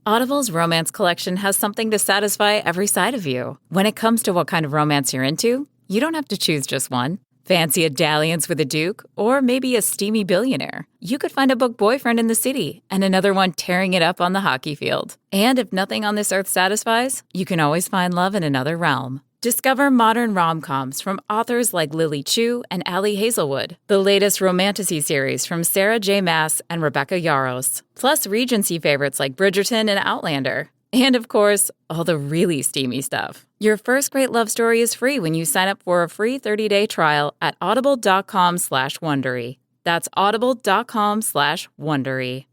Audible's romance collection has something to satisfy every side of you. When it comes to what kind of romance you're into, you don't have to choose just one. Fancy a dalliance with a duke, or maybe a steamy billionaire. You could find a book boyfriend in the city and another one tearing it up on the hockey field. And if nothing on this earth satisfies, you can always find love in another realm. Discover modern rom-coms from authors like Lily Chu and Ali Hazelwood, the latest romantasy series from Sarah J. Maas and Rebecca Yarros, plus Regency favorites like Bridgerton and Outlander. And of course, all the really steamy stuff. Your first great love story is free when you sign up for a free 30-day trial at audible.com/Wondery. That's audible.com/Wondery.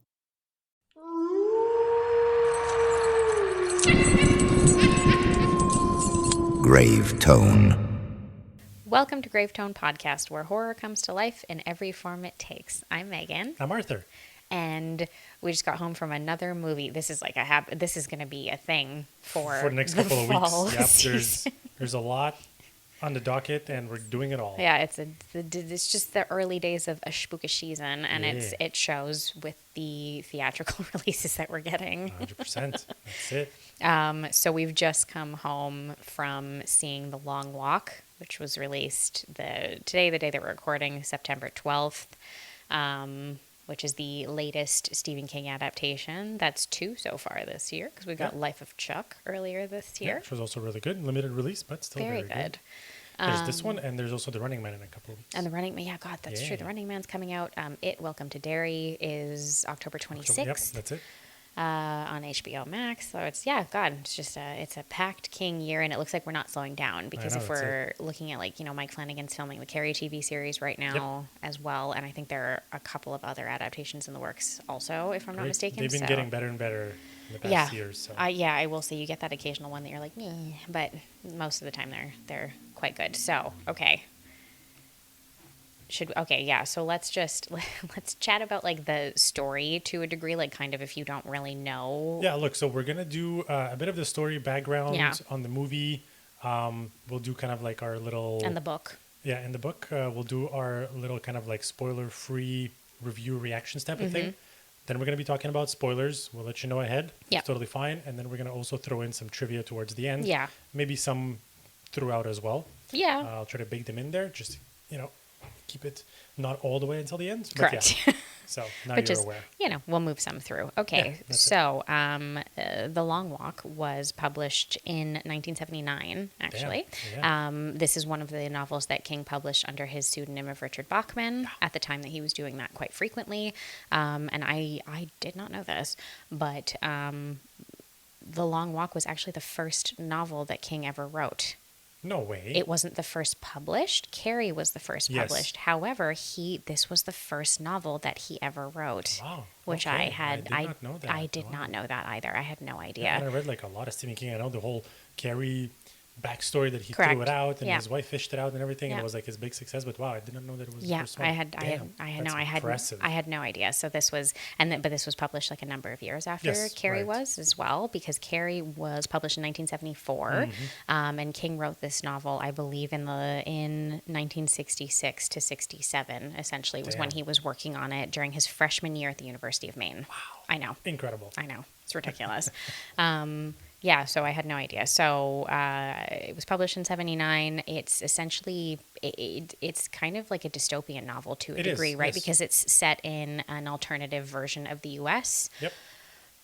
Grave Tone. Welcome to Grave Tone Podcast, where horror comes to life in every form it takes. I'm Megan. I'm Arthur. And we just got home from another movie. This is like this is going to be a thing for the next couple of weeks. Yep, there's a lot on the docket, and we're doing it all. Yeah, it's just the early days of a spooky season, and it shows with the theatrical releases that we're getting. 100%. That's it. So we've just come home from seeing The Long Walk, which was released today, the day that we're recording, September 12th. Which is the latest Stephen King adaptation. That's 2 so far this year, because we got Life of Chuck earlier this year. Yeah, which was also really good. Limited release, but still very good. There's this one, and there's also The Running Man in a couple of weeks. And The Running Man, that's true. The Running Man's coming out. Welcome to Derry is October 26th. Yep, that's it. On HBO Max. So it's just it's a packed King year, and it looks like we're not slowing down, because if we're looking at Mike Flanagan's filming the Carrie TV series right now as well, and I think there are a couple of other adaptations in the works also, if I'm not mistaken. They've been getting better and better in the past years. So. I will say you get that occasional one that you're like, meh, but most of the time they're quite good. So so let's chat about like the story to a degree, like kind of if you don't really know. Yeah, look, so we're gonna do a bit of the story background on the movie. We'll do kind of like our little and the book. Yeah, in the book, we'll do our little kind of like spoiler-free review reactions type of thing. Then we're gonna be talking about spoilers. We'll let you know ahead. Yeah, it's totally fine. And then we're gonna also throw in some trivia towards the end. Yeah, maybe some throughout as well. Yeah, I'll try to bake them in there. Just keep it not all the way until the end. Correct. But so now you're aware. We'll move some through. Okay. Yeah, so The Long Walk was published in 1979, actually. Yeah. This is one of the novels that King published under his pseudonym of Richard Bachman at the time that he was doing that quite frequently. And I did not know this, but The Long Walk was actually the first novel that King ever wrote. No way. It wasn't the first published. Carrie was the first published. However, this was the first novel that he ever wrote. Wow. Which I did not know that. I did not know that either. I had no idea. Yeah, and I read like a lot of Stephen King. I know the whole Carrie backstory that he threw it out, and his wife fished it out and everything. And it was like his big success. But wow, I did not know that it was the first one. I had no idea. So this was, but this was published like a number of years after Carrie was as well, because Carrie was published in 1974, and King wrote this novel, I believe, in 1966 to 67. Essentially, was when he was working on it during his freshman year at the University of Maine. Wow, I know, incredible. I know, it's ridiculous. Yeah, so I had no idea. So it was published in 79. It's essentially, it's kind of like a dystopian novel to a degree, right? Yes. Because it's set in an alternative version of the U.S. Yep.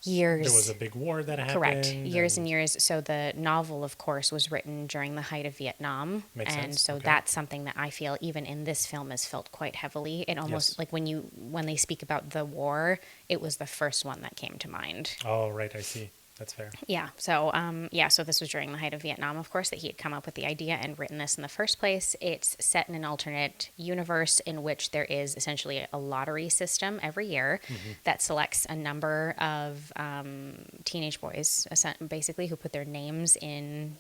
There was a big war that happened. Correct. Years and years. So the novel, of course, was written during the height of Vietnam. Makes sense. So that's something that I feel, even in this film, is felt quite heavily. It almost, like when they speak about the war, it was the first one that came to mind. Oh, right. I see. That's fair. Yeah. So, so this was during the height of Vietnam, of course, that he had come up with the idea and written this in the first place. It's set in an alternate universe in which there is essentially a lottery system every year that selects a number of teenage boys, basically, who put their names in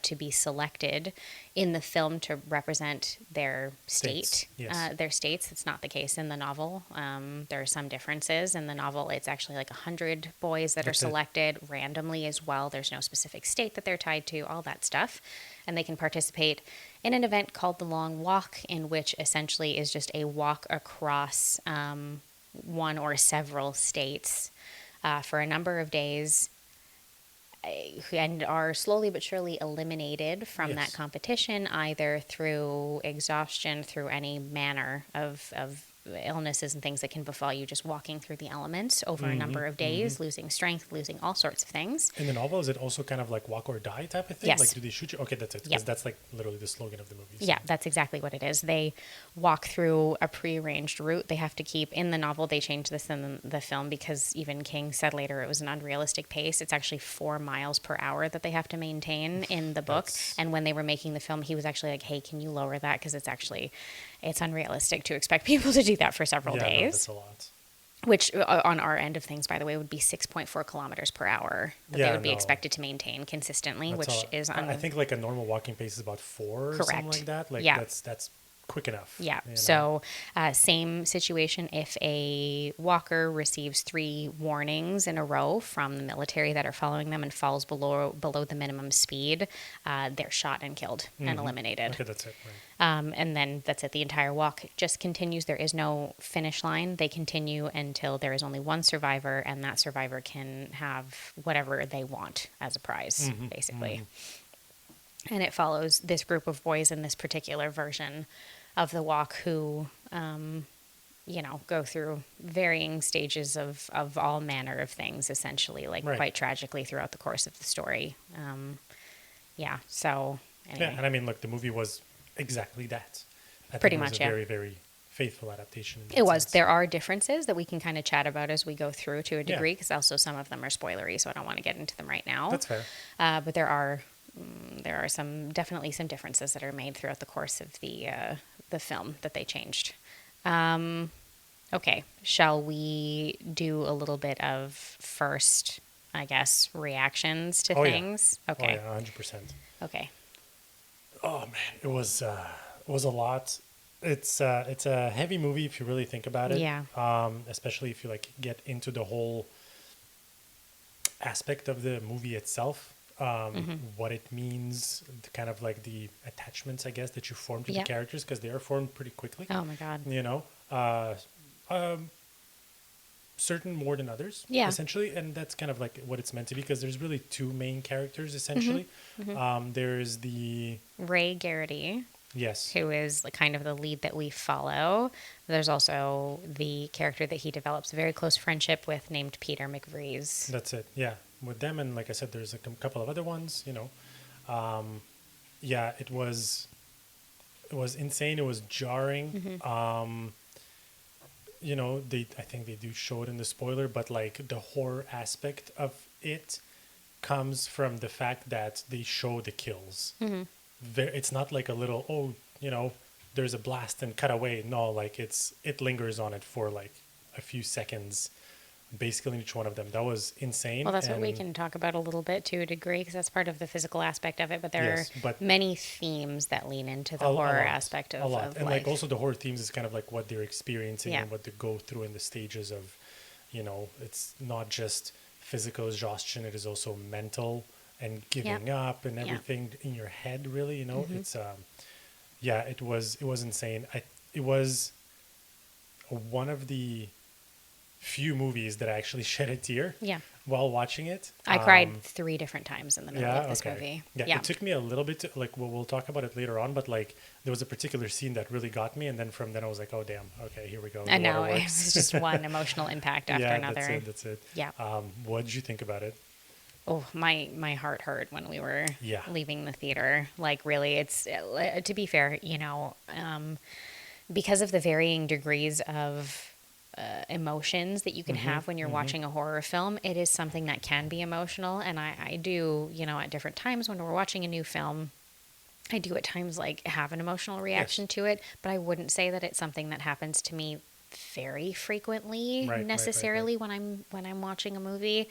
to be selected in the film to represent their state, their states. It's not the case in the novel. There are some differences. In the novel, it's actually like 100 boys that are selected randomly as well. There's no specific state that they're tied to, all that stuff. And they can participate in an event called the Long Walk, in which essentially is just a walk across one or several states for a number of days, and are slowly but surely eliminated from that competition, either through exhaustion, through any manner of illnesses and things that can befall you just walking through the elements over a number of days, losing strength, losing all sorts of things. In the novel, is it also kind of like walk or die type of thing? Yes. Like, do they shoot you? Okay, that's it. Because that's like literally the slogan of the movie. So. Yeah, that's exactly what it is. They walk through a prearranged route. They have to keep, in the novel, they changed this in the film because even King said later it was an unrealistic pace. It's actually 4 miles per hour that they have to maintain in the book. And when they were making the film, he was actually like, hey, can you lower that? Because it's unrealistic to expect people to do that for several days. No, that's a lot. Which, on our end of things, by the way, would be 6.4 kilometers per hour that they would be expected to maintain consistently, which is... I think like a normal walking pace is about 4 or something like that. Like that's quick enough. Yeah. So same situation. If a walker receives 3 warnings in a row from the military that are following them and falls below the minimum speed, they're shot and killed and eliminated. Okay, that's it. Right. And then that's it. The entire walk just continues. There is no finish line. They continue until there is only one survivor, and that survivor can have whatever they want as a prize, basically. And it follows this group of boys in this particular version of the walk who, go through varying stages of all manner of things, essentially, quite tragically throughout the course of the story. So anyway. Yeah, and I mean, look, the movie was exactly that. Pretty much, much, a very, very faithful adaptation. It was. There are differences that we can kind of chat about as we go through to a degree, because also some of them are spoilery, so I don't want to get into them right now. That's fair. But there are definitely some differences that are made throughout the course of the film that they changed. Okay, shall we do a little bit of first, I guess, reactions to things? Yeah. Okay. Oh, yeah, 100%. Okay. Oh man, it was a lot. It's a heavy movie if you really think about it. Yeah. Especially if you get into the whole aspect of the movie itself. What it means, kind of like the attachments, I guess, that you form to the characters, because they are formed pretty quickly. Oh my God. Certain more than others, essentially, and that's kind of like what it's meant to be, because there's really 2 main characters, essentially. There's the... Ray Garrity. Yes. Who is kind of the lead that we follow. There's also the character that he develops a very close friendship with named Peter McVries. That's it, yeah. With them, and like I said, there's a couple of other ones, it was insane. It was jarring. I think they do show it in the spoiler, but like the horror aspect of it comes from the fact that they show the kills. It's not like a little, there's a blast and cut away. No, like it lingers on it for like a few seconds, basically in each one of them. That was insane. Well, that's what we can talk about a little bit to a degree, because that's part of the physical aspect of it. But there are many themes that lean into the horror aspect of life. And like also the horror themes is kind of like what they're experiencing and what they go through in the stages of, it's not just physical exhaustion. It is also mental and giving up and everything in your head, really, it's, it was insane. It was one of the few movies that I actually shed a tear while watching it. I cried 3 different times in the middle of this movie. Yeah, it took me a little bit to, we'll talk about it later on, but like there was a particular scene that really got me, and then from then I was like, oh damn, okay, here we go. I know, it was just one emotional impact after another. That's it. Yeah. What did you think about it? Oh, my heart hurt when we were leaving the theater. Like, really, it's, to be fair, because of the varying degrees of emotions that you can have when you're watching a horror film, it is something that can be emotional. And I do, at different times when we're watching a new film, I do at times have an emotional reaction to it, but I wouldn't say that it's something that happens to me very frequently necessarily when I'm watching a movie.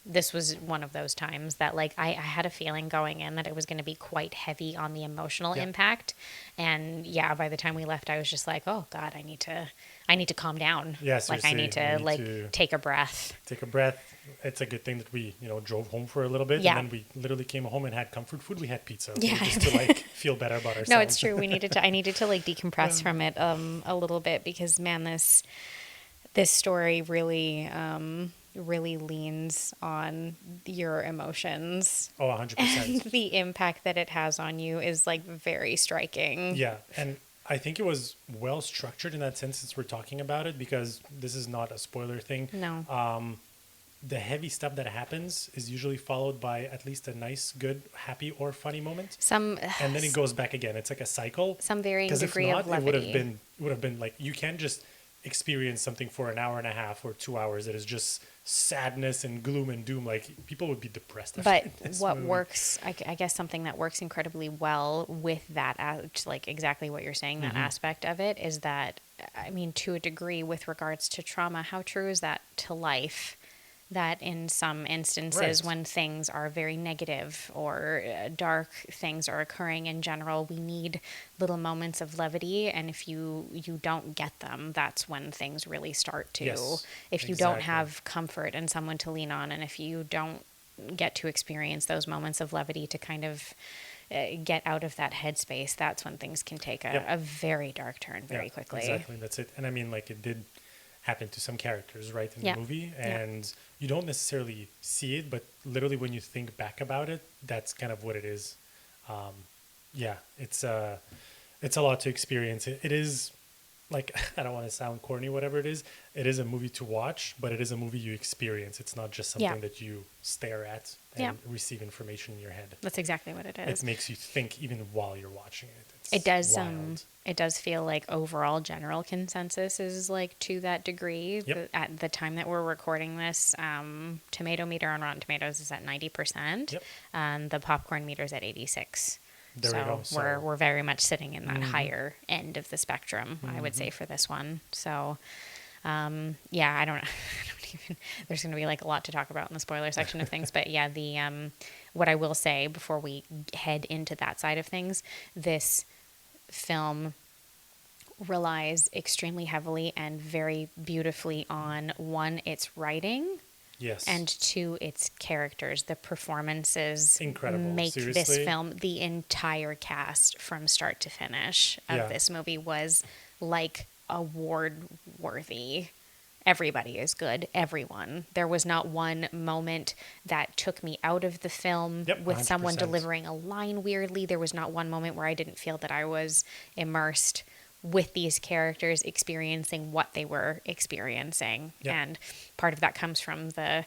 This was one of those times that I had a feeling going in that it was going to be quite heavy on the emotional impact. And by the time we left, I was just like, oh God, I need to calm down. Yeah, I need to take a breath. Take a breath. It's a good thing that we, drove home for a little bit, and then we literally came home and had comfort food. We had pizza, just to feel better about ourselves. No, it's true. I needed to decompress from it a little bit, because man, this story really really leans on your emotions. Oh, 100%. And the impact that it has on you is like very striking. Yeah, and I think it was well structured in that sense, since we're talking about it, because this is not a spoiler thing. No. The heavy stuff that happens is usually followed by at least a nice, good, happy or funny moment. And then it goes back again. It's like a cycle. Some varying degree if not, of levity. it would have been like, you can't just experience something for an hour and a half or 2 hours that is just sadness and gloom and doom. Like, people would be depressed after this what movie. works, I guess something that works incredibly well with that, like exactly what you're saying, that aspect of it, is that, I mean, to a degree with regards to trauma, how true is that to life? That in some instances, when things are very negative or dark things are occurring in general, we need little moments of levity. And if you don't get them, that's when things really start to. Yes, if you don't have comfort and someone to lean on, and if you don't get to experience those moments of levity to kind of get out of that headspace, that's when things can take a very dark turn very quickly. Exactly, that's it. And I mean, like, it did happen to some characters, right, in the movie, and you don't necessarily see it, but literally when you think back about it, that's kind of what it is. It's a lot to experience. It is, like, I don't want to sound corny, whatever it is a movie to watch, but it is a movie you experience. It's not just something that you stare at and receive information in your head. That's exactly what it is. It makes you think even while you're watching it. It does. Wild. It does feel like overall general consensus is like to that degree. At the time that we're recording this, tomato meter on Rotten Tomatoes is at 90%, and the popcorn meter is at 86. There we go. So we're very much sitting in that higher end of the spectrum, I would say, for this one. So, I don't even. There's going to be like a lot to talk about in the spoiler section of things, but yeah, the what I will say before we head into that side of things, this film relies extremely heavily and very beautifully on, one, its writing, and two, its characters. The performances make this film, the entire cast from start to finish of this movie was like award worthy. Everybody is good. Everyone. There was not one moment that took me out of the film with 100%. Someone delivering a line weirdly. There was not one moment where I didn't feel that I was immersed with these characters experiencing what they were experiencing. And part of that comes from the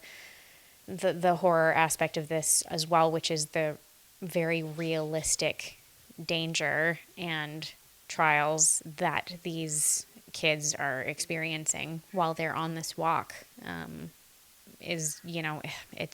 horror aspect of this as well, which is the very realistic danger and trials that these kids are experiencing while they're on this walk. It's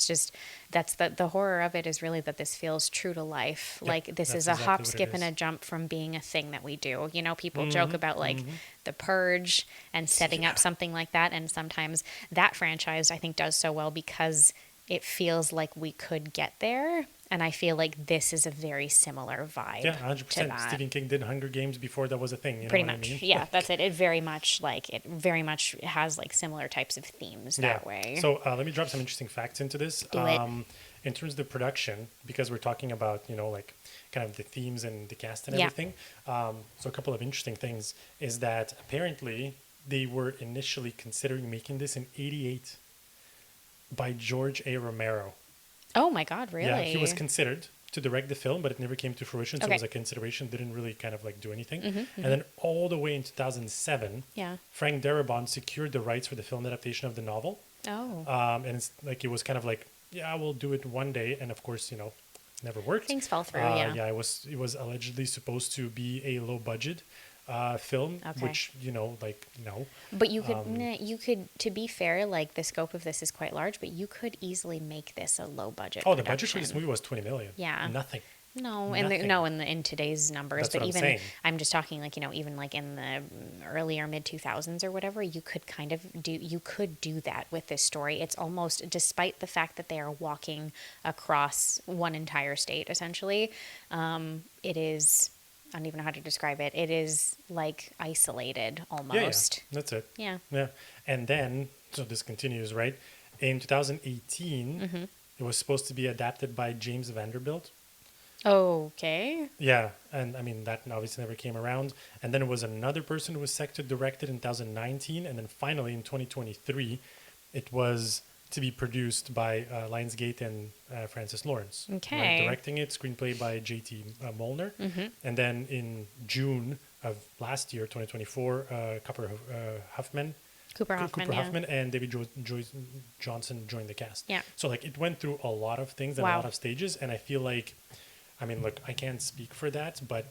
just, that's the horror of it, is really that this feels true to life. Like, this is a hop, skip, and a jump from being a thing that we do. You know, people joke about like The Purge and setting up something like that, and sometimes that franchise, I think, does so well because it feels like we could get there. And I feel like this is a very similar vibe. Yeah, 100%. To that. Stephen King did Hunger Games before that was a thing. Pretty much. I mean? Yeah, that's it. It very much has like similar types of themes that way. So let me drop some interesting facts into this. Do it. In terms of the production, because we're talking about, like kind of the themes and the cast and everything. So a couple of interesting things is that apparently they were initially considering making this in '88 by George A. Romero. Oh my God, really? Yeah, he was considered to direct the film, but it never came to fruition. So it was a consideration, didn't really kind of like do anything. And then all the way in 2007, Frank Darabont secured the rights for the film adaptation of the novel. Oh. And it's like, it was kind of like, we'll do it one day. And of course, never worked. Things fell through, it was allegedly supposed to be a low budget film, which, no. But you could, to be fair, like the scope of this is quite large, but you could easily make this a low budget production. The budget for this movie was $20 million. Yeah. Nothing. No, in today's numbers, That's but even saying. I'm just talking like, even like in the early or mid 2000s or whatever, you could do that with this story. It's almost, despite the fact that they are walking across one entire state, essentially, it is, I don't even know how to describe it. It is like isolated almost. Yeah. That's it. Yeah. Yeah. And then, so this continues, right? In 2018, it was supposed to be adapted by James Vanderbilt. Okay. Yeah. And I mean, that obviously never came around. And then it was another person who was set to direct it in 2019. And then finally in 2023, it was to be produced by Lionsgate and Francis Lawrence. Okay. Right? Directing it, screenplay by J.T. Molnar. And then in June of last year, 2024, Cooper Hoffman. Cooper Hoffman, and David Jonsson joined the cast. Yeah. So like it went through a lot of things and a lot of stages, and I feel like, I mean, look, I can't speak for that, but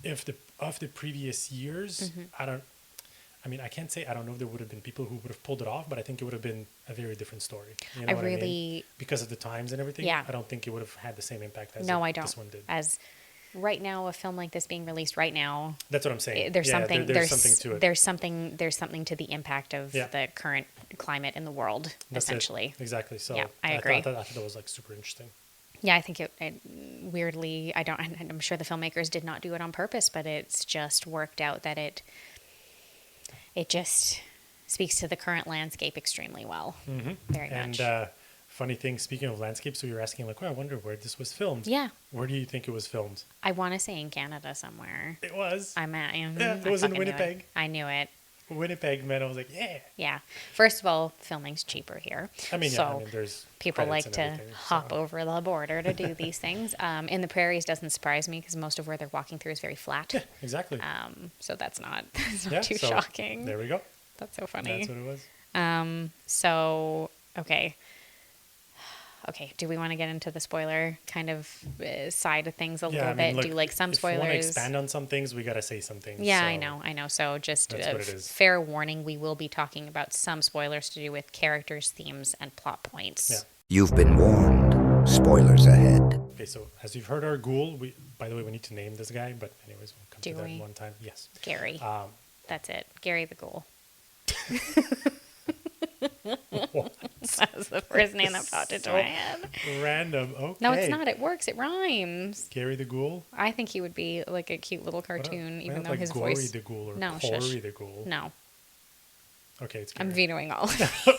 if the previous years, I can't say I don't know if there would have been people who would have pulled it off, but I think it would have been a very different story. You know what I mean? Because of the times and everything. Yeah. I don't think it would have had the same impact as this one did. As right now, a film like this being released right now. That's what I'm saying. There's something. There's something to it. There's something to the impact of the current climate in the world. That's essentially. Exactly. So yeah, I agree. I thought that was like super interesting. Yeah, I think it weirdly. I'm sure the filmmakers did not do it on purpose, but it's just worked out that it just speaks to the current landscape extremely well. Very much. And funny thing, speaking of landscape, so you're asking like, I wonder where this was filmed. Yeah. Where do you think it was filmed? I want to say in Canada somewhere. It was. It was in Winnipeg. I knew it. Winnipeg, man. I was like, yeah. Yeah. First of all, filming's cheaper here. I mean, there's people like to hop over the border to do these things. In the prairies doesn't surprise me because most of where they're walking through is very flat. Yeah, exactly. So that's not too so shocking. There we go. That's so funny. That's what it was. So, okay. Okay, do we want to get into the spoiler kind of side of things a little bit? Look, do like some spoilers? If we want to expand on some things, we got to say some things. Yeah, so I know. So just a fair warning, we will be talking about some spoilers to do with characters, themes, and plot points. Yeah. You've been warned. Spoilers ahead. Okay, so as you've heard our ghoul, by the way, we need to name this guy, but anyways, we'll come to that one time. Yes. Gary. That's it. Gary the Ghoul. That was the first name that popped into my head. Random. Okay. No, it's not. It works. It rhymes. Gary the Ghoul? I think he would be like a cute little cartoon, even though like his Gory voice. the Ghoul or No, Corey the Ghoul. No. Okay, it's Gary. I'm vetoing all.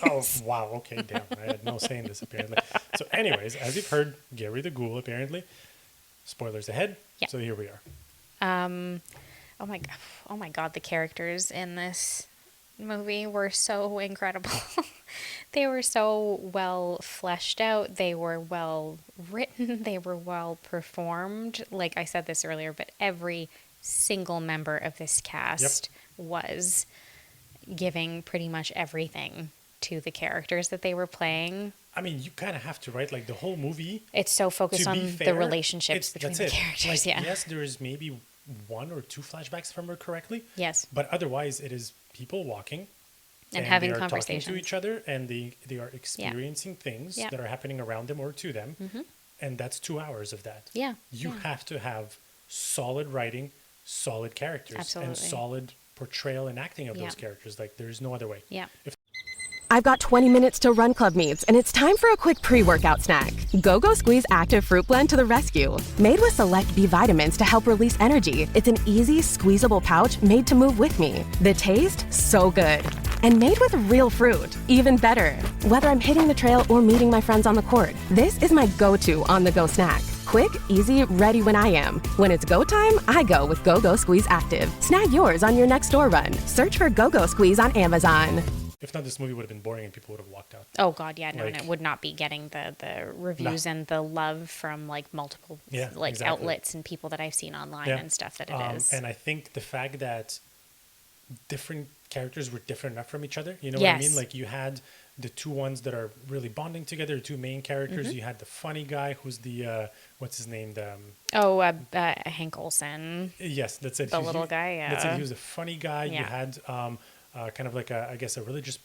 Oh, wow. Okay, damn. I had no say in this, apparently. So anyways, as you've heard, Gary the Ghoul, apparently. Spoilers ahead. Yeah. So here we are. Oh my God, the characters in this movie were so incredible. They were so well fleshed out. They were well written. They were well performed. Like I said this earlier, but every single member of this cast was giving pretty much everything to the characters that they were playing. I mean, you kind of have to, right? Like the whole movie. It's so focused on the relationships between the characters. Like, yes, there is maybe one or two flashbacks, if I remember correctly. Yes. But otherwise, it is people walking and having they are conversations talking to each other, and they are experiencing things that are happening around them or to them, and that's 2 hours of that. Yeah. You have to have solid writing, solid characters, and solid portrayal and acting of those characters. Like there's no other way. Yeah. I've got 20 minutes till Run Club meets, and it's time for a quick pre-workout snack. Go-Go Squeeze Active Fruit Blend to the rescue. Made with select B vitamins to help release energy, it's an easy, squeezable pouch made to move with me. The taste, so good. And made with real fruit, even better. Whether I'm hitting the trail or meeting my friends on the court, this is my go-to on-the-go snack. Quick, easy, ready when I am. When it's go time, I go with Go-Go Squeeze Active. Snag yours on your next store run. Search for Go-Go Squeeze on Amazon. If not, this movie would have been boring and people would have walked out. Oh God, yeah, no, and it would not be getting the reviews and the love from like multiple outlets and people that I've seen online and stuff that it is. And I think the fact that different characters were different enough from each other, you know what I mean? Like you had the two ones that are really bonding together, the two main characters. You had the funny guy who's the what's his name? Hank Olsen. Yes, that's it. The little guy. Yeah, that's it. He was a funny guy. Yeah. You had kind of like a religious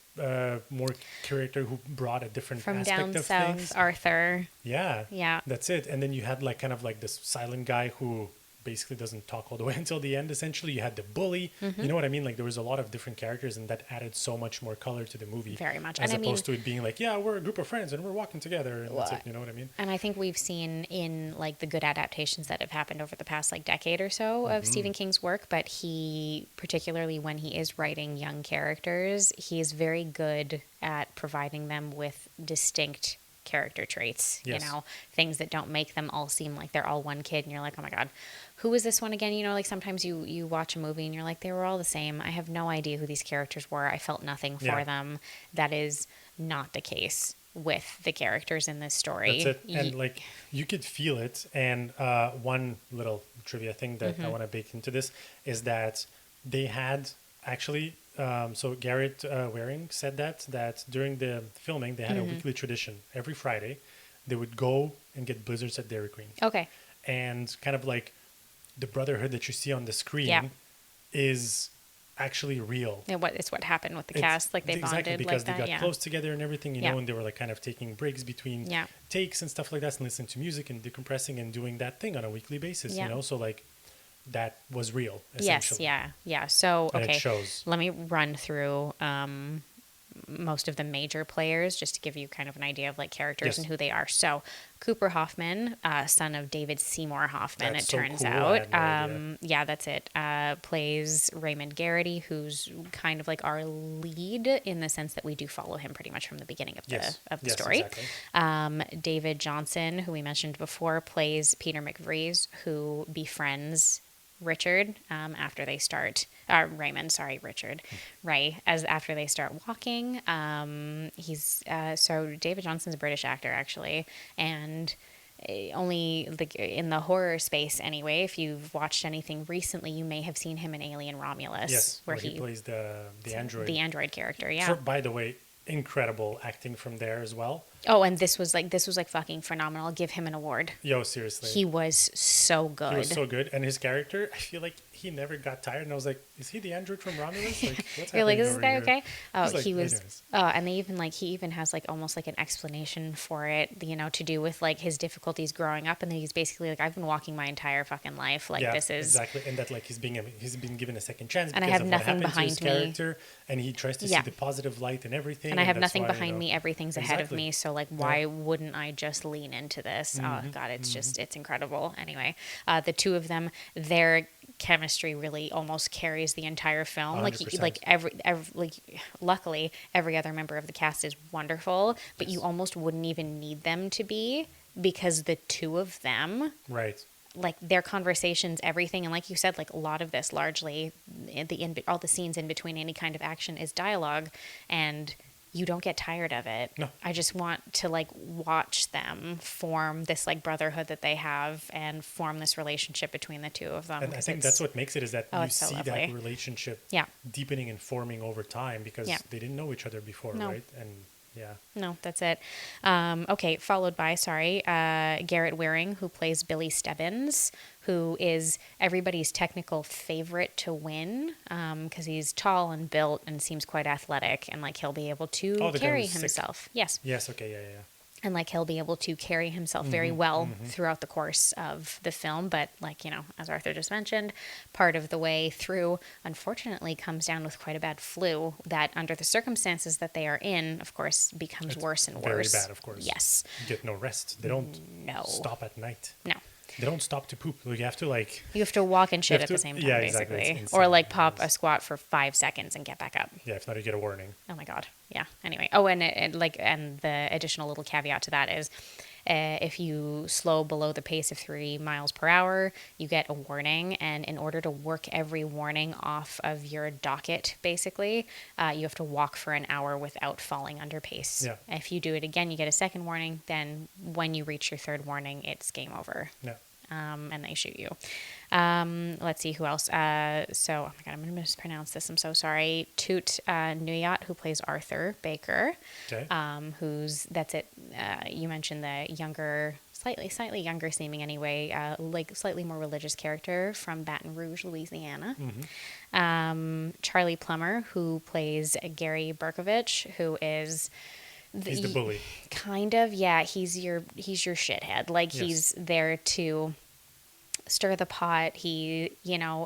more character who brought a different from aspect down of south, things. Arthur. Yeah, that's it. And then you had like kind of like this silent guy who basically doesn't talk all the way until the end. Essentially, you had the bully. You know what I mean? Like there was a lot of different characters, and that added so much more color to the movie. Very much, as opposed to it being like, yeah, we're a group of friends and we're walking together, and that's it. You know what I mean? And I think we've seen in like the good adaptations that have happened over the past like decade or so of Stephen King's work, but he, particularly when he is writing young characters, he is very good at providing them with distinct character traits, Yes. you know, things that don't make them all seem like they're all one kid and you're like, oh my God, who is this one again? You know, like sometimes you watch a movie and you're like, they were all the same. I have no idea who these characters were. I felt nothing for them. That is not the case with the characters in this story. That's it. And like you could feel it. And one little trivia thing that I want to bake into this is that they had actually, so Garrett Waring said that during the filming, they had a weekly tradition. Every Friday, they would go and get blizzards at Dairy Queen. Okay. And kind of like the brotherhood that you see on the screen is actually real. And it's what happened with the cast. Like they bonded because like they that. got close together and everything, you know, and they were like kind of taking breaks between takes and stuff like that and listening to music and decompressing and doing that thing on a weekly basis, you know? So like that was real, essentially. Yes, yeah. So, And okay, it shows. let me run through most of the major players just to give you kind of an idea of like characters and who they are. So, Cooper Hoffman, son of David Seymour Hoffman, That's it so turns cool. out. I had no idea. Yeah, that's it. Plays Raymond Garrity, who's kind of like our lead in the sense that we do follow him pretty much from the beginning of the story. Exactly. David Jonsson, who we mentioned before, plays Peter McVries, who befriends Richard after they start Richard Ray after they start walking. He's so David Johnson's a British actor actually, and only like in the horror space anyway. If you've watched anything recently, you may have seen him in Alien Romulus, where he plays the android character. Yeah. By the way, incredible acting from there as well. Oh, and this was like fucking phenomenal. I'll give him an award. Yo, seriously. He was so good. He was so good. And his character, I feel like he never got tired. And I was like, is he the android from Romulus? Like, what's You're like, happening is this over guy here? okay? Oh, He's like, he was. anyways. And they even he even has like almost like an explanation for it, you know, to do with like his difficulties growing up, and then he's basically like, I've been walking my entire fucking life. Like this is exactly, and that like he's been given a second chance. And I because have of nothing what happened to behind his me. character, and he tries to see the positive light and everything. And I have that's nothing why, behind me. Everything's ahead of me. So like, why wouldn't I just lean into this? Oh God, it's just it's incredible. Anyway, the two of them, their chemistry really almost carries the entire film. 100%. Like every luckily every other member of the cast is wonderful, but you almost wouldn't even need them to be, because the two of them, right, like their conversations, everything, and like you said, like a lot of this largely all the scenes in between any kind of action is dialogue, and you don't get tired of it. No. I just want to like watch them form this like brotherhood that they have and form this relationship between the two of them. And I think that's what makes it, is that you see so that relationship deepening and forming over time, because they didn't know each other before, right? And no, that's it. Okay, followed by Garrett Waring, who plays Billy Stebbins, who is everybody's technical favorite to win, because he's tall and built and seems quite athletic, and like he'll be able to carry himself. Yes. Okay. Yeah. And like he'll be able to carry himself very well throughout the course of the film. But like, you know, as Arthur just mentioned, part of the way through, unfortunately, comes down with quite a bad flu that, under the circumstances that they are in, of course, becomes worse and worse. Very bad, of course. Yes. You get no rest. They don't stop at night. No. They don't stop to poop. You have to walk and shit at the same time, exactly. basically. Or like pop a squat for 5 seconds and get back up. Yeah, if not, you get a warning. Oh my God. Yeah. Anyway. Oh, and the additional little caveat to that is, if you slow below the pace of 3 miles per hour, you get a warning. And in order to work every warning off of your docket, basically, you have to walk for an hour without falling under pace. Yeah. If you do it again, you get a second warning. Then when you reach your third warning, it's game over. Yeah. And they shoot you. Let's see who else. Oh my God, I'm going to mispronounce this. I'm so sorry. Toot Nuyat, who plays Arthur Baker. Okay. You mentioned the younger, slightly younger seeming anyway, like slightly more religious character from Baton Rouge, Louisiana. Charlie Plummer, who plays Gary Berkovich, who is... He's the bully. Kind of, yeah. He's your shithead. Like, he's there to stir the pot. He,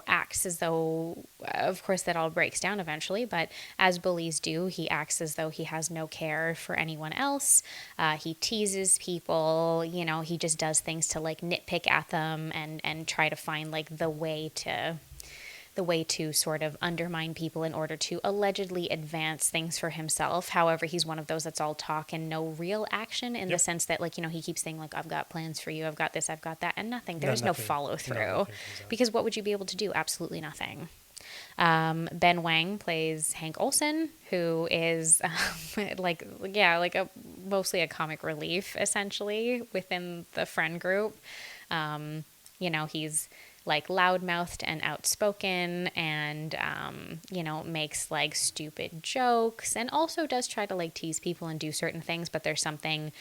acts as though, of course, that all breaks down eventually, but as bullies do, he acts as though he has no care for anyone else. He teases people, he just does things to, like, nitpick at them and try to find, like, the way to the way to sort of undermine people in order to allegedly advance things for himself. However, he's one of those that's all talk and no real action in the sense that, like, you know, he keeps saying, like, I've got plans for you, I've got this, I've got that, and nothing. There's no follow through. Because what would you be able to do? Absolutely nothing. Ben Wang plays Hank Olsen, who is mostly a comic relief, essentially, within the friend group. You know, he's like loudmouthed and outspoken and, you know, makes like stupid jokes and also does try to like tease people and do certain things, but there's something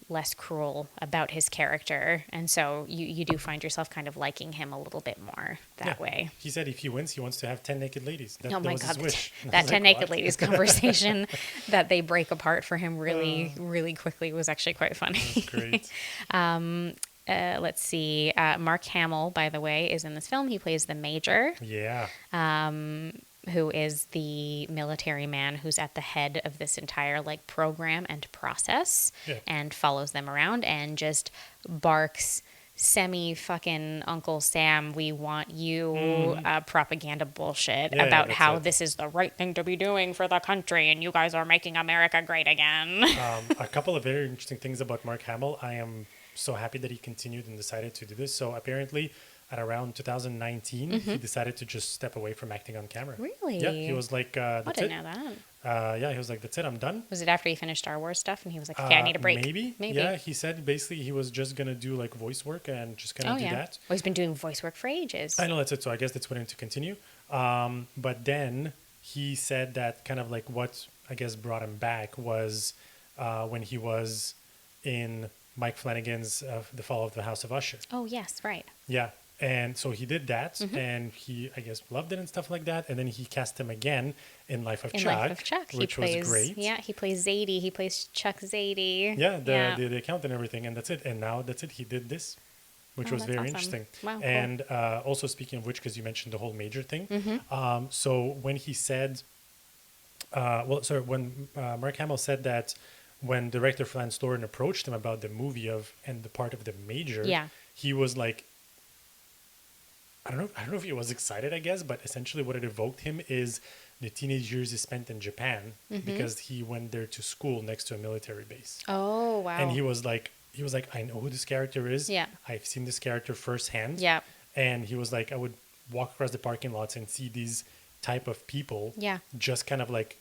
less cruel about his character. And so you do find yourself kind of liking him a little bit more that way. He said if he wins, he wants to have 10 naked ladies. Oh my God, his wish. that 10 naked ladies conversation that they break apart for him really, really quickly was actually quite funny. That's great. Let's see. Mark Hamill, by the way, is in this film. He plays the Major. Yeah. Who is the military man who's at the head of this entire like program and process and follows them around and just barks semi-fucking Uncle Sam, we want you propaganda bullshit about how this is the right thing to be doing for the country and you guys are making America great again. A couple of very interesting things about Mark Hamill. I am so happy that he continued and decided to do this. So apparently at around 2019, he decided to just step away from acting on camera. Really? Yeah, he was like, that's I didn't know that. Yeah, he was like, that's it, I'm done. Was it after he finished Star Wars stuff and he was like, okay, I need a break? Maybe. Yeah, he said basically he was just going to do like voice work and just kind of do that. Well, he's been doing voice work for ages. I know, that's it. So I guess that's going to continue. But then he said that kind of like what I guess brought him back was when he was in Mike Flanagan's The Fall of the House of Usher. Oh, yes, right. Yeah. And so he did that, and he, I guess, loved it and stuff like that. And then he cast him again in Life of Chuck, which was great. Yeah, he plays Zadie. He plays Chuck Zadie. Yeah, the account and everything, and that's it. And now that's it. He did this, which was very interesting. Wow, cool. And also speaking of which, because you mentioned the whole Major thing, so when he said, when Mark Hamill said that when director Lance Lauren approached him about the movie and the part of the Major, he was like, I don't know if he was excited, I guess, but essentially what it evoked him is the teenage years he spent in Japan because he went there to school next to a military base. Oh, wow. And he was like, I know who this character is. Yeah. I've seen this character firsthand. Yeah. And he was like, I would walk across the parking lots and see these type of people just kind of like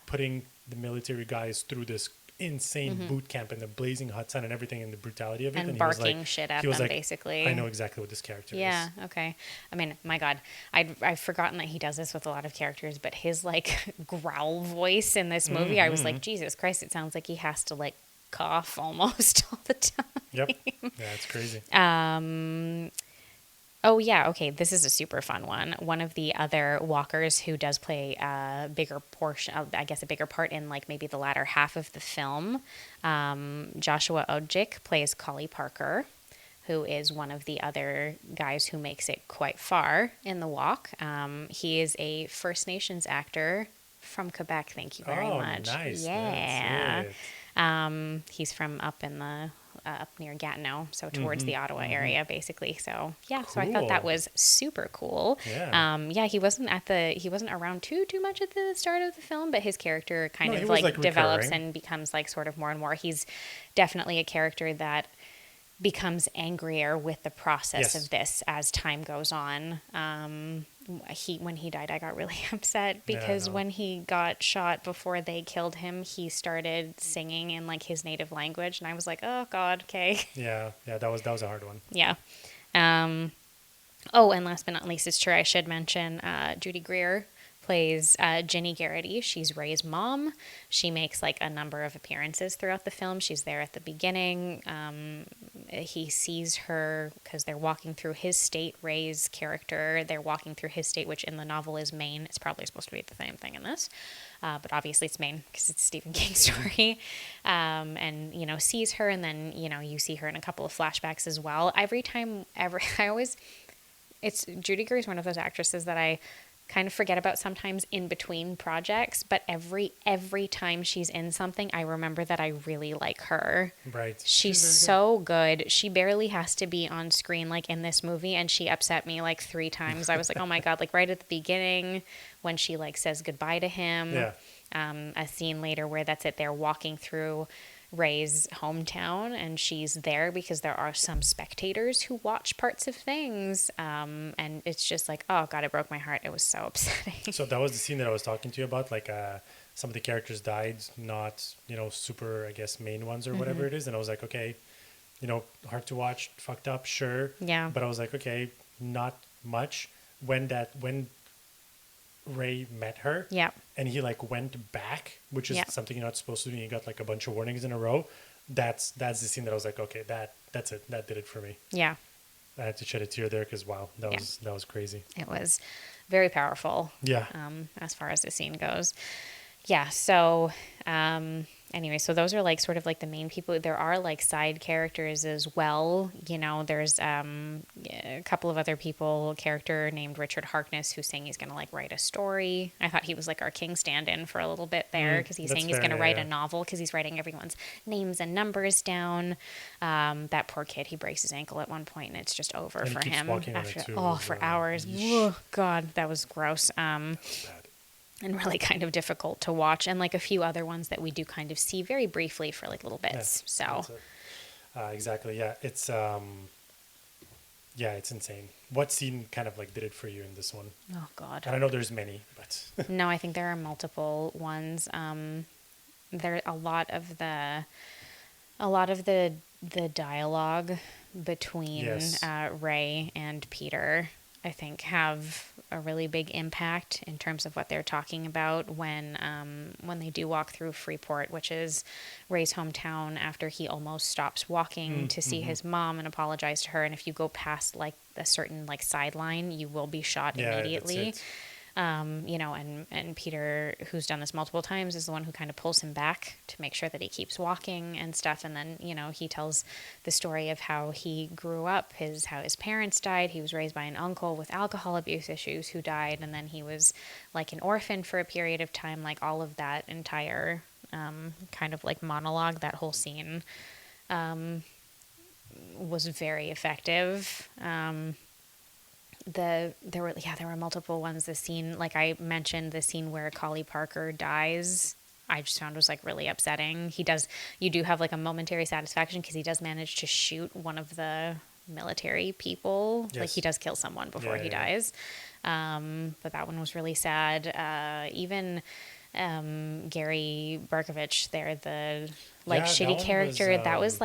putting the military guys through this insane boot camp in the blazing hot sun and everything and the brutality of it. And he barking was like, shit at them, basically. I know exactly what this character is. Yeah, okay. I mean, my God, I've forgotten that he does this with a lot of characters, but his, like, growl voice in this movie, I was like, Jesus Christ, it sounds like he has to, like, cough almost all the time. Yep. Yeah, it's crazy. Oh, yeah. Okay. This is a super fun one. One of the other walkers who does play a bigger portion, I guess a bigger part in like maybe the latter half of the film, Joshua Odjick plays Collie Parker, who is one of the other guys who makes it quite far in the walk. He is a First Nations actor from Quebec. Thank you very much. Nice. Yeah. He's from up in the up near Gatineau, so towards the Ottawa area, basically. So yeah, cool. So I thought that was super cool. Yeah, he wasn't around too much at the start of the film, but his character kind of like develops recurring and becomes like sort of more and more. He's definitely a character that becomes angrier with the process of this as time goes on. When he died, I got really upset because when he got shot before they killed him, he started singing in like his native language, and I was like, oh God, okay. Yeah, that was a hard one. Yeah. Oh, and last but not least, it's true, I should mention Judy Greer plays Ginny Garrity. She's Ray's mom. She makes like a number of appearances throughout the film. She's there at the beginning. He sees her because they're walking through his state. Ray's character, they're walking through his state, which in the novel is Maine. It's probably supposed to be the same thing in this, but obviously it's Maine because it's a Stephen King story. And sees her, and then you see her in a couple of flashbacks as well. Judy Greer is one of those actresses that I kind of forget about sometimes in between projects, but every time she's in something, I remember that I really like her. Right. She's so good. She barely has to be on screen like in this movie, and she upset me like 3 times. I was like, oh my God, like right at the beginning when she like says goodbye to him. Yeah. A scene later where that's it, they're walking through Ray's hometown, and she's there because there are some spectators who watch parts of things, and it's just like, oh God, it broke my heart. It was so upsetting. So that was the scene that I was talking to you about, like some of the characters died, not, super, I guess, main ones or whatever it is, and I was like, okay, hard to watch, fucked up, sure. Yeah. But I was like, okay, not much. When Ray met her, Yeah. and he like went back, which is Yeah. something you're not supposed to do, and you got like a bunch of warnings in a row. That's the scene that I was like, okay, that's it, that did it for me. Yeah. I had to shed a tear there because wow, that was crazy. It was very powerful. Yeah. As far as the scene goes. Yeah. So, anyway, so those are like sort of like the main people. There are like side characters as well. There's a couple of other people. A character named Richard Harkness who's saying he's going to like write a story. I thought he was like our King stand-in for a little bit there because he's saying he's going to write a novel because he's writing everyone's names and numbers down. That poor kid, he breaks his ankle at one point and it's just over And for he keeps him. walking on it too, For hours. Oh, God, that was gross. That's bad. And really kind of difficult to watch, and like a few other ones that we do kind of see very briefly for like little bits. Yeah, so exactly, yeah, it's it's insane. What scene kind of like did it for you in this one? oh God, And I know there's many, but no, I think there are multiple ones. There a lot of the dialogue between Yes. Ray and Peter, I think, have a really big impact in terms of what they're talking about when they do walk through Freeport, which is Ray's hometown, after he almost stops walking to see his mom and apologize to her. And if you go past like a certain like sideline, you will be shot immediately. That's it. And Peter, who's done this multiple times, is the one who kind of pulls him back to make sure that he keeps walking and stuff. And then, he tells the story of how he grew up, how his parents died. He was raised by an uncle with alcohol abuse issues who died. And then he was like an orphan for a period of time. Like all of that entire kind of like monologue, that whole scene was very effective. There were multiple ones. The scene, like I mentioned, the scene where Collie Parker dies, I just found was like really upsetting. You do have like a momentary satisfaction because he does manage to shoot one of the military people. Yes. Like he does kill someone before he dies. But that one was really sad. Even Gary Barkovich there, the shitty character, that was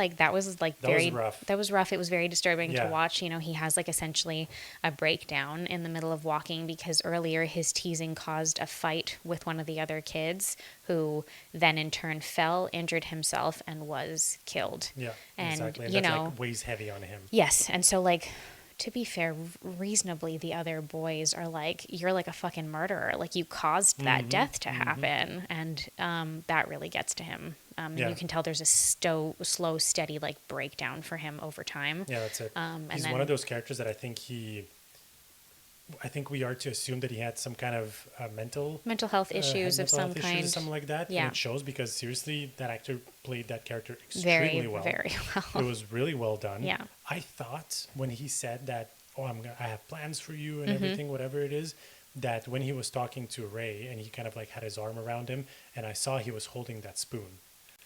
very rough. That was rough. It was very disturbing to Yeah. watch. He has like essentially a breakdown in the middle of walking because earlier his teasing caused a fight with one of the other kids who then in turn fell, injured himself, and was killed. Yeah, And, exactly. And you that know, like weighs heavy on him. yes. And so like, to be fair, reasonably, the other boys are like, you're like a fucking murderer. Like you caused that death to happen. And that really gets to him. Yeah. You can tell there's a slow, steady like breakdown for him over time. Yeah, that's it. And He's then- one of those characters that I think we are to assume that he had some kind of mental health issues of mental some health issues kind. or something like that. Yeah. And it shows because seriously, that actor played that character extremely Very, well. very well. It was really well done. Yeah. I thought when he said that, I have plans for you and Mm-hmm. everything, whatever it is, that when he was talking to Ray and he kind of like had his arm around him, and I saw he was holding that spoon.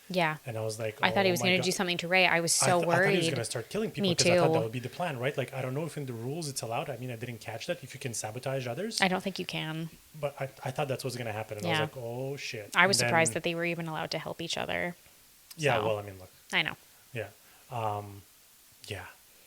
Yeah. And I was like, I thought he oh was my going to God. do something to Ray. I was I so worried. thought he was going to start killing people Me because I thought too. that would be the plan, right? Like, I don't know if in the rules it's allowed. I mean, I didn't catch that. If you can sabotage others. I don't think you can. But I thought that's what's going to happen. And I Yeah. was like, oh, shit. I was And then- surprised that they were even allowed to help each other. Yeah, So, well, I mean, look. I know. Yeah.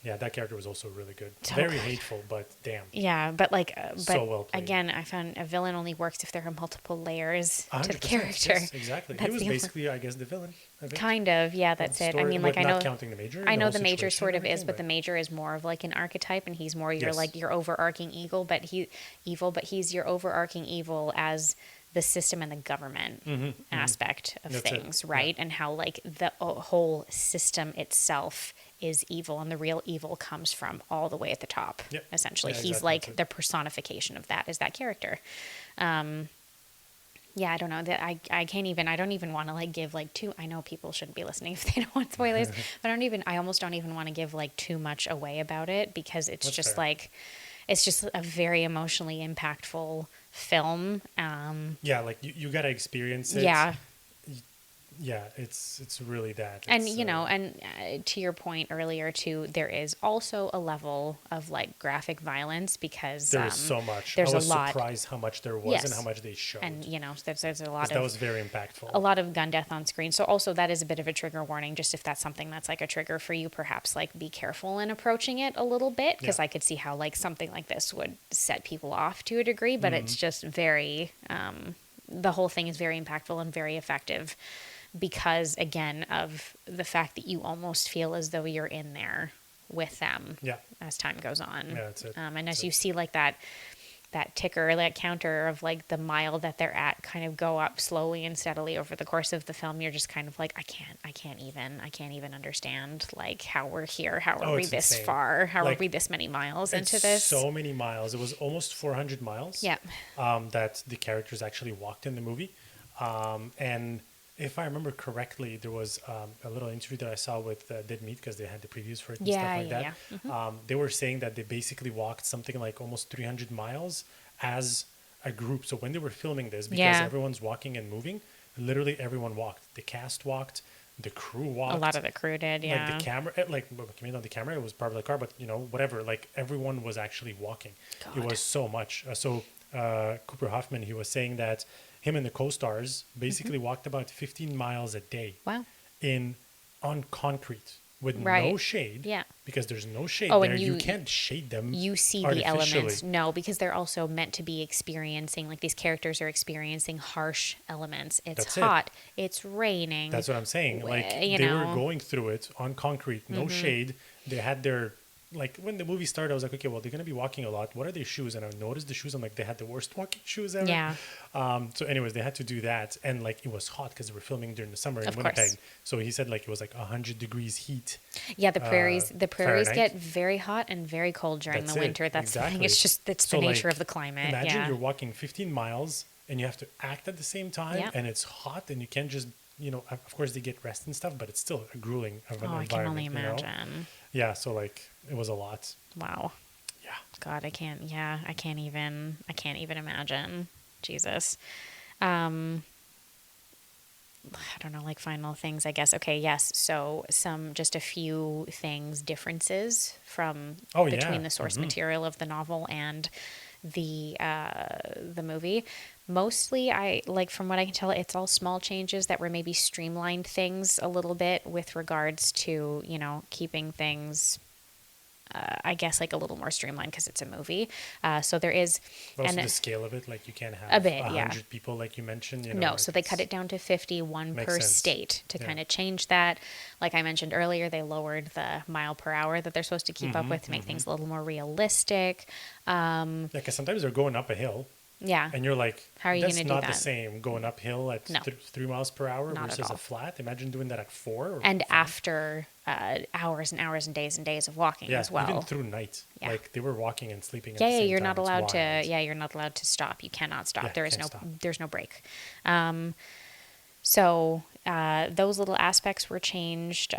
Yeah, that character was also really good. So Very good. hateful, but damn. Yeah, but like, So well played. again, I found a villain only works if there are multiple layers to the 100%, character. Yes, exactly. That's He was the only- basically, I guess, the villain. I think. Kind of, yeah, that's it. I mean, like, I not know, counting the major. I know whole the major situation sort and of is, everything, but the major is more of like an archetype, and he's more your Yes. like your overarching evil, but he's your overarching evil as the system and the government aspect of That's things, it. right? Yeah. And how like the whole system itself is evil, and the real evil comes from all the way at the top. Yep. Essentially, Yeah, he's exactly. like That's it. the personification of that, is that character. Yeah, I don't know that I can't even, I don't even want to like give like I know people shouldn't be listening if they don't want spoilers, but I almost don't even want to give like too much away about it, because it's That's just fair. like, it's just a very emotionally impactful film. Yeah, like you got to experience it. Yeah. Yeah, it's really that. And, It's, you know, and to your point earlier too, there is also a level of like graphic violence, because there is so much. there's I was a lot. surprised how much there was Yes. and how much they showed. And, you know, there's a 'Cause lot that of, was very impactful. a lot of gun death on screen. So also that is a bit of a trigger warning, just if that's something that's like a trigger for you, perhaps like be careful in approaching it a little bit, because Yeah. I could see how like something like this would set people off to a degree, but it's just very, the whole thing is very impactful and very effective, because again of the fact that you almost feel as though you're in there with them Yeah. as time goes on. Yeah, that's it. And That's as you it. see like that ticker, that counter of like the mile that they're at kind of go up slowly and steadily over the course of the film, you're just kind of like, I can't even understand like how we're here. How are Oh, we it's this insane. far? How are Like, we this many miles It's into this? so many miles. It was almost 400 miles. Yeah. That the characters actually walked in the movie. And if I remember correctly, there was a little interview that I saw with Dead Meat, because they had the previews for it and stuff like that. They were saying that they basically walked something like almost 300 miles as a group. So when they were filming this, because Yeah. everyone's walking and moving, literally everyone walked. The cast walked, the crew walked. A lot of the crew did, yeah. Like the camera, maybe not the camera, it was part of the car, but you know, whatever. Like everyone was actually walking. It God. was so much. Cooper Hoffman, he was saying that him and the co-stars basically walked about 15 miles a day. Wow. On concrete with no Right. shade. Yeah. Because there's no shade Oh, there. and You you- can't shade them. You see the artificially. elements. No, because they're also meant to be experiencing, like these characters are experiencing harsh elements. It's That's it. hot. It's raining. That's what I'm saying. Like you they know. were going through it on concrete, no shade. They had their, like when the movie started, I was like, okay, well, they're gonna be walking a lot. What are their shoes? And I noticed the shoes. I'm like, they had the worst walking shoes ever. Yeah. So anyways, they had to do that, and like it was hot because they were filming during the summer in Of Winnipeg. course. So he said like it was like 100 degrees heat. Yeah, the prairies Fahrenheit. get very hot and very cold during That's the it, winter. That's the thing. exactly. It's just it's So, the nature like, of the climate. Imagine yeah. you're walking 15 miles and you have to act at the same time, Yeah. and it's hot, and you can't just, you know, of course they get rest and stuff, but it's still a grueling of an Oh, I environment. can only you know? imagine. Yeah, so like it was a lot. Wow. Yeah. God, I can't even imagine. Jesus. I don't know, like final things, I guess. Okay, yes. So just a few differences from between the source material of the novel and the movie. Mostly, I like from what I can tell, it's all small changes that were maybe streamlined things a little bit with regards to, you know, keeping things I guess like a little more streamlined because it's a movie. So there is, But also and the scale of it, like you can't have a bit, 100 people like you mentioned. You know, no, like so they cut it down to 50, one Makes per sense. state to Yeah. kind of change that. Like I mentioned earlier, they lowered the mile per hour that they're supposed to keep up with to make things a little more realistic. Yeah, because sometimes they're going up a hill, Yeah. and you're like, How are you that's gonna do not the that? same going uphill at No. 3 miles per hour Not at versus all. a flat. Imagine doing that at 4. Or And 5. after hours and hours and days of walking yeah, as well. even through night. Yeah. Like they were walking and sleeping. At Yeah, the same you're time. not It's allowed to. wild. Yeah, you're not allowed to stop. You cannot stop. Yeah, There is can't no. stop. There's no break. So those little aspects were changed.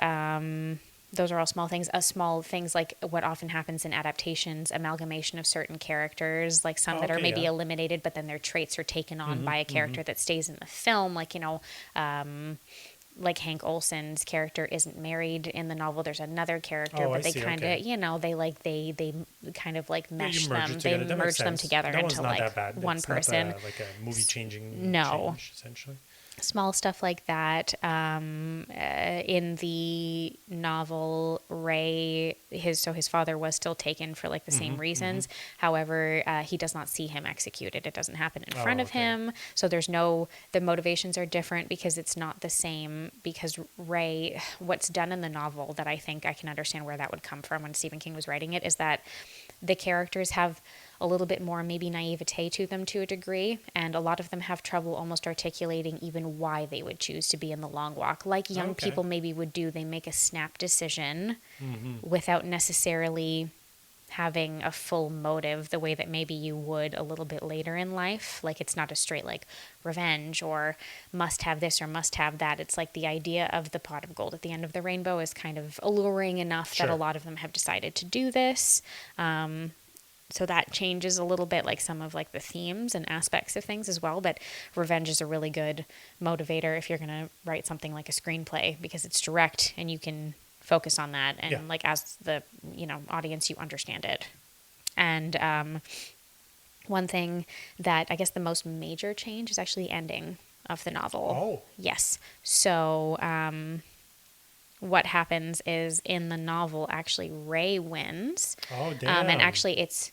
Those are all small things. Small things like what often happens in adaptations, amalgamation of certain characters, like some that are Okay, maybe yeah. eliminated, but then their traits are taken on by a character that stays in the film. Like, you know, like Hank Olsen's character isn't married in the novel. There's another character, Oh, I but they see, kind of, okay. you know, they kind of like Yeah, mesh you merge them. it They together. That makes merge them sense. together That one's into not like that bad. one It's not person. like a movie changing No. change, essentially. Small stuff like that. In the novel, Ray, his father was still taken for like the same reasons. However, he does not see him executed. It doesn't happen in front of okay. him. So the motivations are different because it's not the same. Because Ray, what's done in the novel that I think I can understand where that would come from when Stephen King was writing it is that the characters have a little bit more maybe naivete to them to a degree, and a lot of them have trouble almost articulating even why they would choose to be in the long walk. Like young people maybe would do, they make a snap decision without necessarily having a full motive the way that maybe you would a little bit later in life. Like it's not a straight like revenge or must have this or must have that. It's like the idea of the pot of gold at the end of the rainbow is kind of alluring enough that a lot of them have decided to do this. So that changes a little bit like some of like the themes and aspects of things as well. But revenge is a really good motivator if you're going to write something like a screenplay, because it's direct and you can focus on that, and like as the audience, you understand it. And one thing that I guess the most major change is actually the ending of the novel. Yes. So what happens is in the novel, actually Ray wins. And actually it's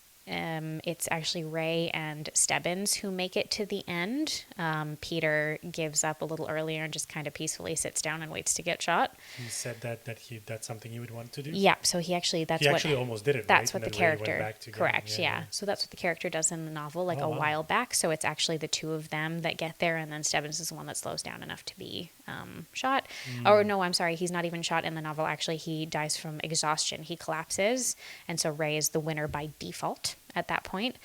actually Ray and Stebbins who make it to the end. Peter gives up a little earlier and just kind of peacefully sits down and waits to get shot. He said that's something he would want to do. Yeah, so he actually almost did it. That's right? what the character. Correct. Yeah. So that's what the character does in the novel, like a while back. So it's actually the two of them that get there, and then Stebbins is the one that slows down enough to be shot. Or no, I'm sorry, he's not even shot in the novel. Actually, he dies from exhaustion. He collapses, and so Ray is the winner by default at that point.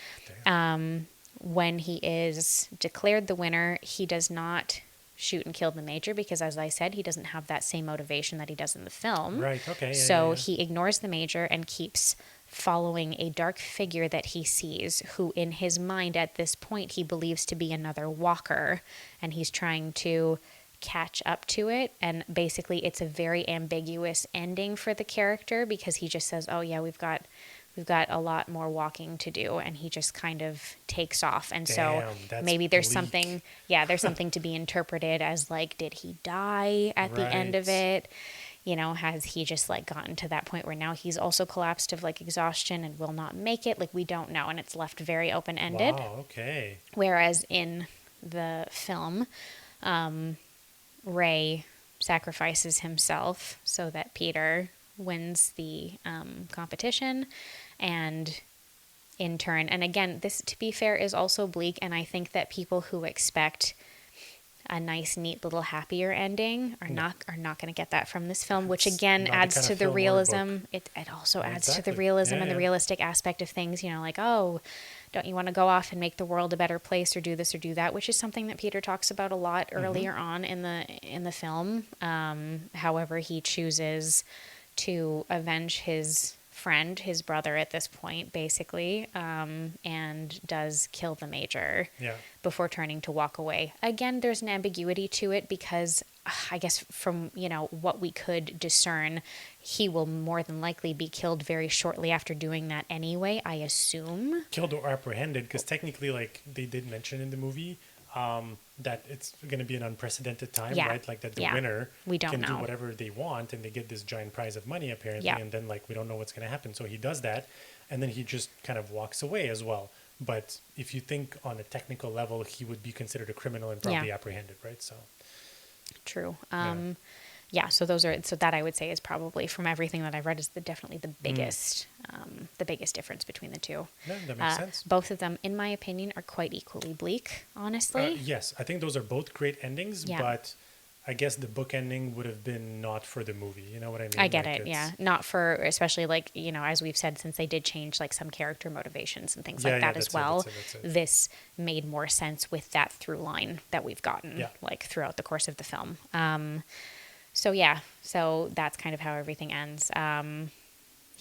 When he is declared the winner, he does not shoot and kill the major because, as I said, he doesn't have that same motivation that he does in the film. Right, okay. He ignores the major and keeps following a dark figure that he sees, who in his mind at this point he believes to be another walker, and he's trying to catch up to it. And basically it's a very ambiguous ending for the character, because he just says, oh yeah, we've got a lot more walking to do, and he just kind of takes off. And so maybe there's something to be interpreted as like, did he die at the end of it? Has he just like gotten to that point where now he's also collapsed of like exhaustion and will not make it? Like, we don't know, and it's left very open-ended. Wow, okay. Whereas in the film, Ray sacrifices himself so that Peter wins the competition, and in turn, and again, this, to be fair, is also bleak, and I think that people who expect a nice, neat little happier ending are not going to get that from this film, which again adds to the realism. It also adds to the realism and the realistic aspect of things. Like, oh, don't you want to go off and make the world a better place, or do this or do that, which is something that Peter talks about a lot earlier on in the film. However, he chooses to avenge his friend, his brother at this point, basically, and does kill the major before turning to walk away. Again, there's an ambiguity to it because I guess from, what we could discern, he will more than likely be killed very shortly after doing that anyway, I assume. Killed or apprehended, because technically, like, they did mention in the movie that it's going to be an unprecedented time, right? Like that the winner can do whatever they want, and they get this giant prize of money apparently, and then like we don't know what's going to happen. So he does that, and then he just kind of walks away as well. But if you think on a technical level, he would be considered a criminal and probably apprehended, right? So true. So that I would say is probably, from everything that I've read, is definitely the biggest difference between the two. Yeah, that makes sense. Both of them, in my opinion, are quite equally bleak, honestly. Yes, I think those are both great endings, but I guess the book ending would have been not for the movie. You know what I mean? I get it, yeah. Not for, especially like, as we've said, since they did change like some character motivations and things like that as well. That's it. This made more sense with that through line that we've gotten like throughout the course of the film. So that's kind of how everything ends.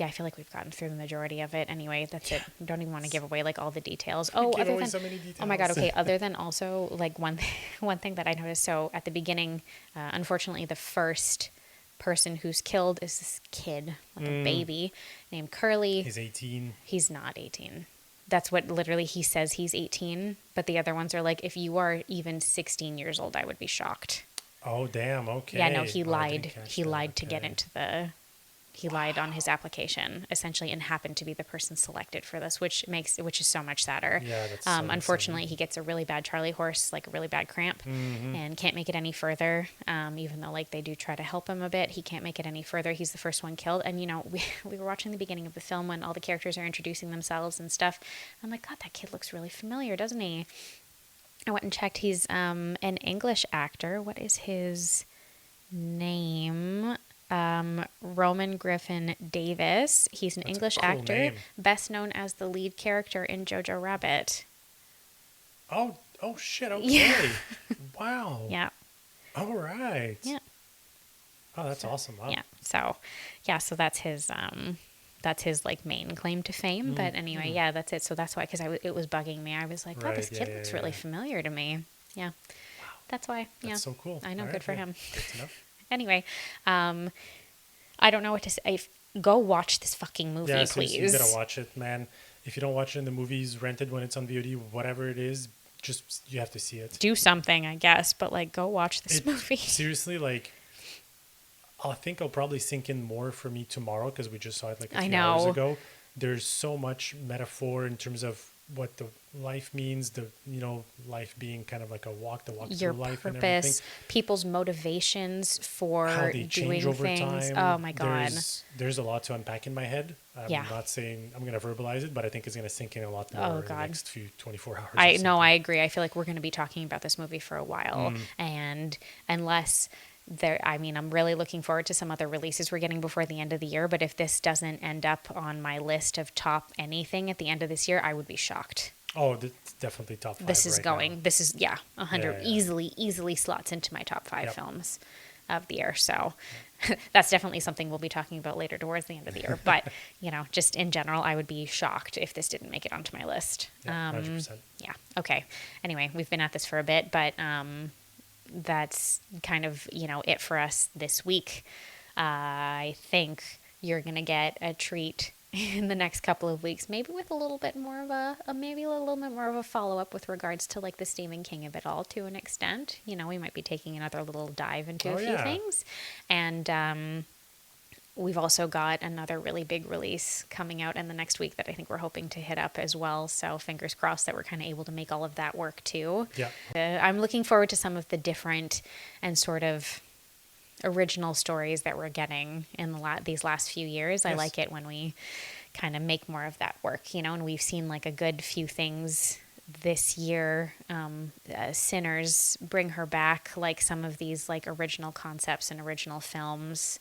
I feel like we've gotten through the majority of it. Anyway, that's it. Don't even want to give away like all the details. So many details. Oh my God. Okay. Other than also like one thing that I noticed. So at the beginning, unfortunately, the first person who's killed is this kid, like a baby named Curly. He's 18. He's not 18. That's what literally he says, he's 18. But the other ones are like, if you are even 16 years old, I would be shocked. Oh, damn. Okay. Yeah, no, he lied. He lied to get into He lied on his application, essentially, and happened to be the person selected for this, which is so much sadder. Yeah, that's unfortunately, he gets a really bad Charlie horse, like a really bad cramp, and can't make it any further. Even though like they do try to help him a bit, he can't make it any further. He's the first one killed. And we were watching the beginning of the film when all the characters are introducing themselves and stuff. I'm like, God, that kid looks really familiar, doesn't he? I went and checked. He's an English actor. What is his name? Roman Griffin Davis. He's an English actor, name. best known as the lead character in Jojo Rabbit. Oh shit, okay. Yeah. Wow. Yeah. All right. Yeah. Oh, that's awesome. Wow. Yeah. So that's his like main claim to fame. But anyway, yeah, that's it. So that's why, because it was bugging me. I was like, God, this kid looks really familiar to me. Yeah. Wow. That's why. That's so cool. I know. All good right, for him. Good to know. Anyway, I don't know what to say. Go watch this fucking movie, please. You gotta watch it, man. If you don't watch it in the movies, rent it when it's on VOD, whatever it is, just you have to see it. Do something, I guess, but like go watch this movie. Seriously, like I think I'll probably sink in more for me tomorrow because we just saw it like a few hours ago. There's so much metaphor in terms of what the life means, the life being kind of like a walk your through life purpose, and everything. People's motivations for how they change doing over things. time. Oh my God. There's a lot to unpack in my head. I'm not saying I'm going to verbalize it, but I think it's going to sink in a lot more in the next few 24 hours. I agree. I feel like we're going to be talking about this movie for a while. And unless I'm really looking forward to some other releases we're getting before the end of the year. But if this doesn't end up on my list of top anything at the end of this year, I would be shocked. Oh, it's definitely top 5. This is right going. now. This is 100 easily slots into my top 5 films of the year. So that's definitely something we'll be talking about later towards the end of the year. But just in general, I would be shocked if this didn't make it onto my list. 100%. Yeah. Okay. Anyway, we've been at this for a bit, but that's kind of it for us this week. I think you're gonna get a treat in the next couple of weeks, maybe with a little bit more of a follow-up with regards to like the Stephen King of it all to an extent. We might be taking another little dive into a few things. And we've also got another really big release coming out in the next week that I think we're hoping to hit up as well. So fingers crossed that we're kind of able to make all of that work too. Yeah. I'm looking forward to some of the different and sort of original stories that we're getting in these last few years. Yes. I like it when we kind of make more of that work, and we've seen like a good few things this year. Sinners, Bring Her Back, like some of these like original concepts and original films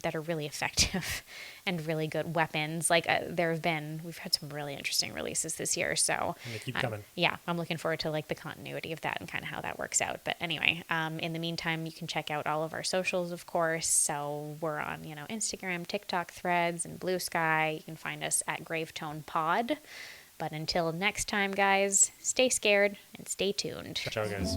that are really effective and really good weapons. Like we've had some really interesting releases this year. So and they keep coming. I'm looking forward to like the continuity of that and kind of how that works out. But anyway, in the meantime, you can check out all of our socials, of course. So we're on, Instagram, TikTok, Threads, and Blue Sky. You can find us at Gravetone Pod. But until next time, guys, stay scared and stay tuned. Ciao, guys.